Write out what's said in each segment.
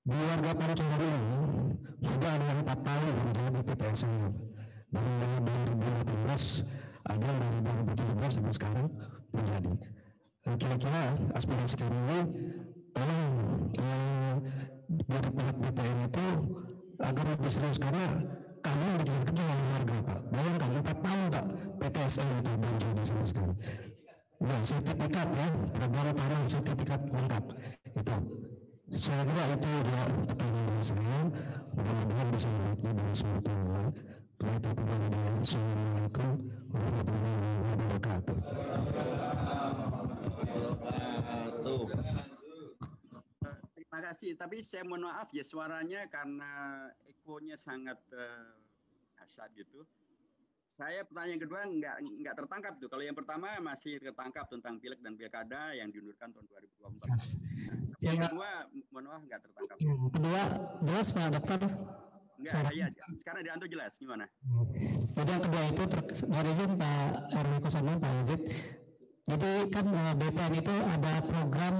Di warga Pancoran ini sudah ada yang 4 tahun menjadi PTSL. Dari mulai 2018, ada yang dari 2017 sampai sekarang menjadi. Kira-kira aspirasi kami ini, tolong dari pihak BPN itu agar lebih serius, karena kami menjadi kerja yang warga, Pak. Bayangkan 4 tahun, Pak, PTSL itu belum jadi sama sekali. Ya, sertifikat ya, program tanah sertifikat lengkap itu. Saya kira itu ya pertanyaan dari saya. Mudah-mudahan bisa mengerti dari semua teman. Itu kemudian Assalamualaikum warahmatullahi wabarakatuh. Terima kasih. Tapi saya mohon maaf ya, suaranya karena ekonya sangat dahsyat gitu. Saya pertanyaan kedua nggak tertangkap tuh. Kalau yang pertama masih tertangkap tentang pileg dan pilkada yang diundurkan tahun 2024. Tapi yang kedua, mohon maaf nggak tertangkap. Kedua, jelas Pak Dokter? Enggak, ya, sekarang diantu jelas gimana? Jadi yang kedua itu dari izin Pak RW 06 Pak Yazid. Jadi kan BPN itu ada program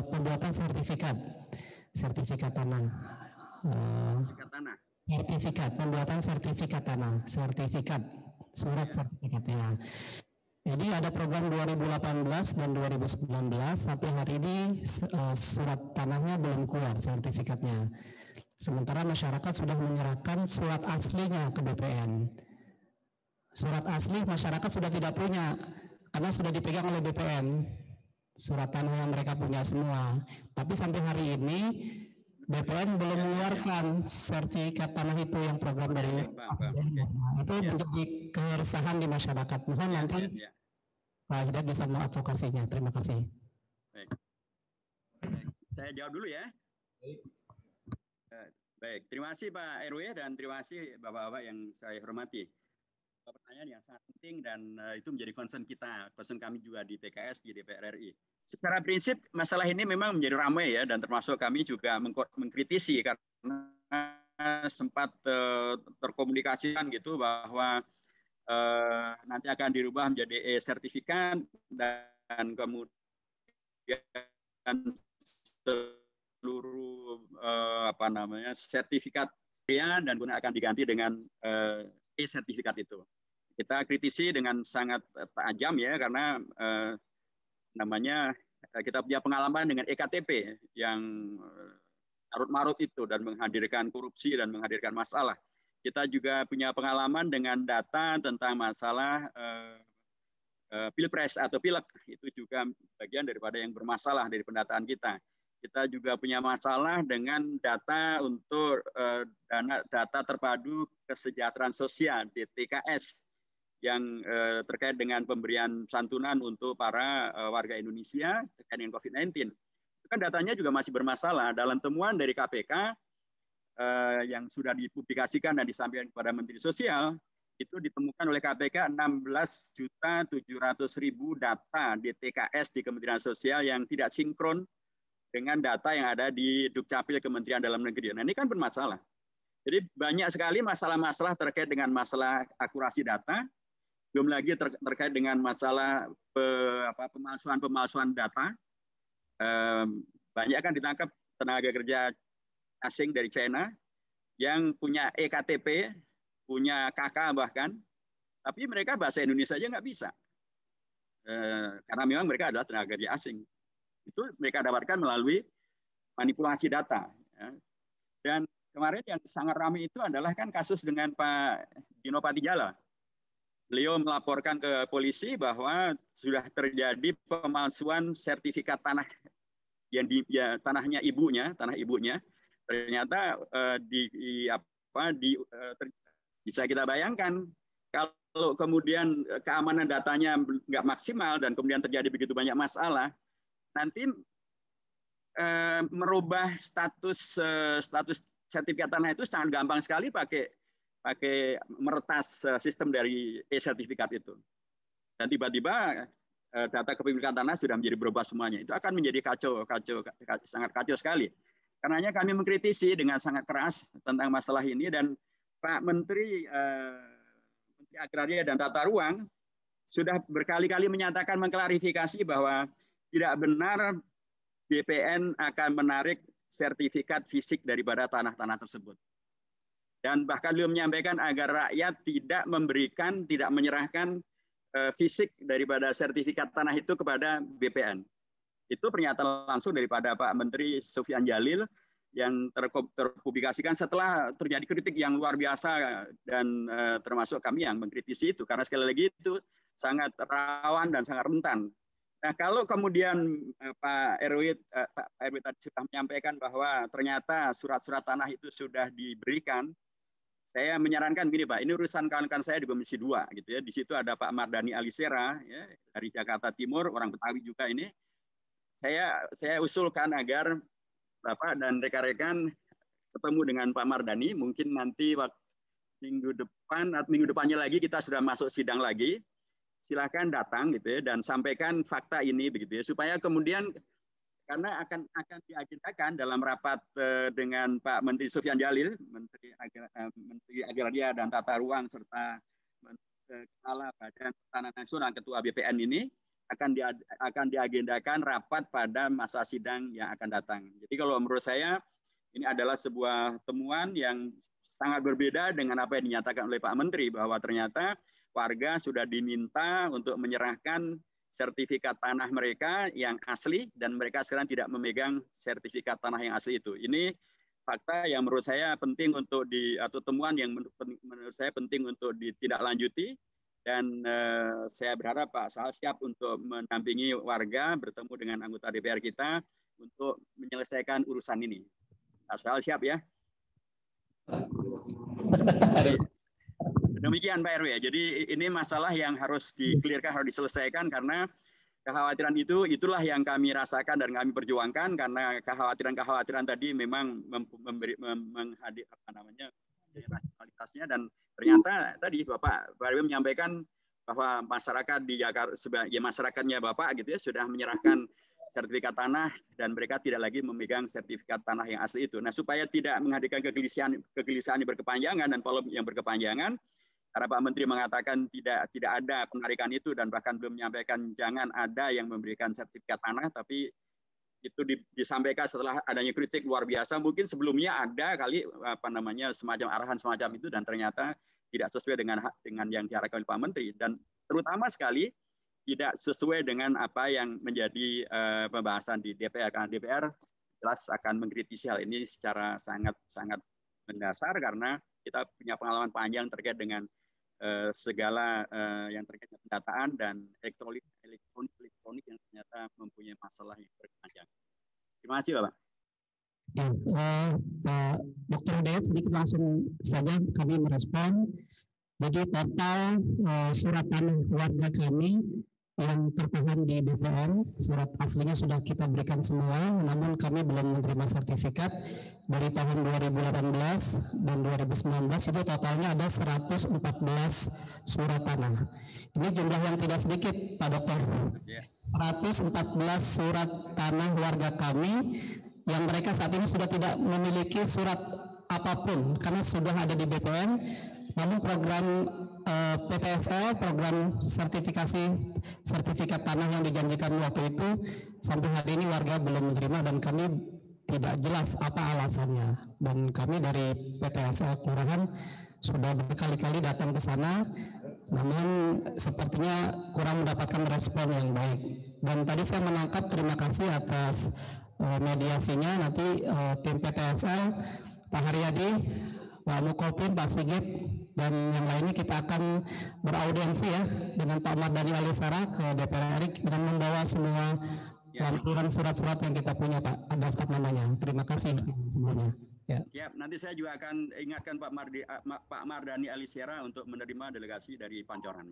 pembuatan sertifikat tanah. Sertifikat tanah. Sertifikat pembuatan sertifikat tanah, surat sertifikatnya. Jadi ada program 2018 dan 2019, sampai hari ini surat tanahnya belum keluar sertifikatnya. Sementara masyarakat sudah menyerahkan surat aslinya ke BPN. Surat asli masyarakat sudah tidak punya karena sudah dipegang oleh BPN. Surat tanah yang mereka punya semua. Tapi sampai hari ini BPN belum mengeluarkan sertifikat tanah itu yang program dari itu menjadi keresahan di masyarakat. Mohon nanti Pak Hidayat bisa mengadvokasinya. Terima kasih. Baik. Saya jawab dulu ya. Baik, terima kasih Pak RW dan terima kasih Bapak-Bapak yang saya hormati. Pertanyaan yang sangat penting dan itu menjadi concern kita, concern kami juga di PKS, di DPR RI. Secara prinsip masalah ini memang menjadi ramai ya, dan termasuk kami juga mengkritisi karena sempat terkomunikasikan gitu bahwa nanti akan dirubah menjadi e-sertifikat dan kemudian seluruh sertifikat dan kemudian akan diganti dengan e-sertifikat itu. Kita kritisi dengan sangat tajam ya, karena kita punya pengalaman dengan EKTP yang marut-marut itu dan menghadirkan korupsi dan menghadirkan masalah. Kita juga punya pengalaman dengan data tentang masalah pilpres atau pileg, itu juga bagian daripada yang bermasalah dari pendataan kita. Kita juga punya masalah dengan data untuk data terpadu kesejahteraan sosial (DTKS) yang terkait dengan pemberian santunan untuk para warga Indonesia terkait dengan COVID-19. Itu kan datanya juga masih bermasalah. Dalam temuan dari KPK yang sudah dipublikasikan dan disampaikan kepada Menteri Sosial, itu ditemukan oleh KPK 16.700.000 data DTKS di Kementerian Sosial yang tidak sinkron dengan data yang ada di Dukcapil Kementerian Dalam Negeri. Nah, ini kan bermasalah. Jadi banyak sekali masalah-masalah terkait dengan masalah akurasi data, belum lagi terkait dengan masalah pemalsuan data. Banyak kan ditangkap tenaga kerja asing dari China yang punya EKTP, punya KK bahkan, tapi mereka bahasa Indonesia aja nggak bisa. Karena memang mereka adalah tenaga kerja asing. Itu mereka dapatkan melalui manipulasi data. Ya. Dan kemarin yang sangat ramai itu adalah kan kasus dengan Pak Dino Patijala. Beliau melaporkan ke polisi bahwa sudah terjadi pemalsuan sertifikat tanah yang tanah ibunya. Ternyata bisa kita bayangkan kalau kemudian keamanan datanya nggak maksimal dan kemudian terjadi begitu banyak masalah, nanti merubah status sertifikat tanah itu sangat gampang sekali pakai meretas sistem dari e-sertifikat itu. Dan tiba-tiba data kepemilikan tanah sudah menjadi berubah semuanya. Itu akan menjadi sangat kacau sekali. Karenanya kami mengkritisi dengan sangat keras tentang masalah ini, dan Pak Menteri Agraria dan Tata Ruang sudah berkali-kali mengklarifikasi bahwa tidak benar BPN akan menarik sertifikat fisik daripada tanah-tanah tersebut. Dan bahkan beliau menyampaikan agar rakyat tidak menyerahkan fisik daripada sertifikat tanah itu kepada BPN. Itu pernyataan langsung daripada Pak Menteri Sufyan Djalil yang terpublikasikan setelah terjadi kritik yang luar biasa dan termasuk kami yang mengkritisi itu karena sekali lagi itu sangat rawan dan sangat rentan. Nah, kalau kemudian Pak RW tadi sudah menyampaikan bahwa ternyata surat-surat tanah itu sudah diberikan, saya menyarankan gini Pak, ini urusan kawan-kawan saya di Komisi 2 gitu ya. Di situ ada Pak Mardhani Alisera ya, dari Jakarta Timur, orang Betawi juga ini. Saya usulkan agar Bapak dan rekan-rekan ketemu dengan Pak Mardhani, mungkin nanti minggu depan atau minggu depannya lagi kita sudah masuk sidang lagi. Silakan datang gitu ya dan sampaikan fakta ini begitu ya supaya kemudian karena akan diagendakan dalam rapat dengan Pak Menteri Sufyan Djalil, Menteri Agraria dan Tata Ruang serta Kepala Badan Pertanahan Nasional Ketua BPN ini akan diagendakan rapat pada masa sidang yang akan datang. Jadi kalau menurut saya ini adalah sebuah temuan yang sangat berbeda dengan apa yang dinyatakan oleh Pak Menteri bahwa ternyata warga sudah diminta untuk menyerahkan sertifikat tanah mereka yang asli dan mereka sekarang tidak memegang sertifikat tanah yang asli itu. Ini fakta yang menurut saya penting untuk atau temuan yang menurut saya penting untuk ditindaklanjuti dan saya berharap Pak Sahal siap untuk mendampingi warga bertemu dengan anggota DPR kita untuk menyelesaikan urusan ini. Pak Sahal siap ya? Demikian Pak RW. Jadi ini masalah yang harus dikelirkan, harus diselesaikan karena kekhawatiran itulah yang kami rasakan dan kami perjuangkan karena kekhawatiran tadi memang menghadir rasionalitasnya dan ternyata tadi Bapak RW menyampaikan bahwa masyarakat di Jakarta sebagai masyarakatnya Bapak gitu ya sudah menyerahkan sertifikat tanah dan mereka tidak lagi memegang sertifikat tanah yang asli itu. Nah, supaya tidak menghadirkan kegelisahan yang berkepanjangan dan polemik yang berkepanjangan, karena Pak Menteri mengatakan tidak ada penarikan itu dan bahkan belum menyampaikan jangan ada yang memberikan sertifikat tanah, tapi itu disampaikan setelah adanya kritik luar biasa. Mungkin sebelumnya ada kali semacam arahan semacam itu dan ternyata tidak sesuai dengan yang diarahkan oleh Pak Menteri dan terutama sekali tidak sesuai dengan apa yang menjadi pembahasan di DPR. Karena DPR jelas akan mengkritisi hal ini secara sangat mendasar karena kita punya pengalaman panjang terkait dengan segala yang terkait dengan pendataan dan elektronik yang ternyata mempunyai masalah yang berkepanjangan. Terima kasih Bapak. Ya, Pak Dr. Hidayat sedikit langsung saja kami merespon. Jadi total surat tanah warga kami yang tertahan di BPN, surat aslinya sudah kita berikan semua, namun kami belum menerima sertifikat dari tahun 2018 dan 2019 itu totalnya ada 114 surat tanah. Ini jumlah yang tidak sedikit, Pak Dokter. 114 surat tanah warga kami yang mereka saat ini sudah tidak memiliki surat apapun karena sudah ada di BPN. Namun program PPSL, program sertifikat tanah yang dijanjikan waktu itu sampai hari ini warga belum menerima dan kami tidak jelas apa alasannya. Dan kami dari PPSL Kelurahan sudah berkali-kali datang ke sana, namun sepertinya kurang mendapatkan respon yang baik. Dan tadi saya menangkap, terima kasih atas mediasinya. Nanti tim PPSL, Pak Haryadi, Pak Mukopin, Pak Sigit, dan yang lainnya kita akan beraudiensi ya dengan Pak Mardhani Alisera ke DPR RI dengan membawa semua lampiran surat-surat yang kita punya Pak, daftar namanya. Terima kasih semuanya. Ya. Nanti saya juga akan ingatkan Pak Mardhani Alisera untuk menerima delegasi dari Pancoran.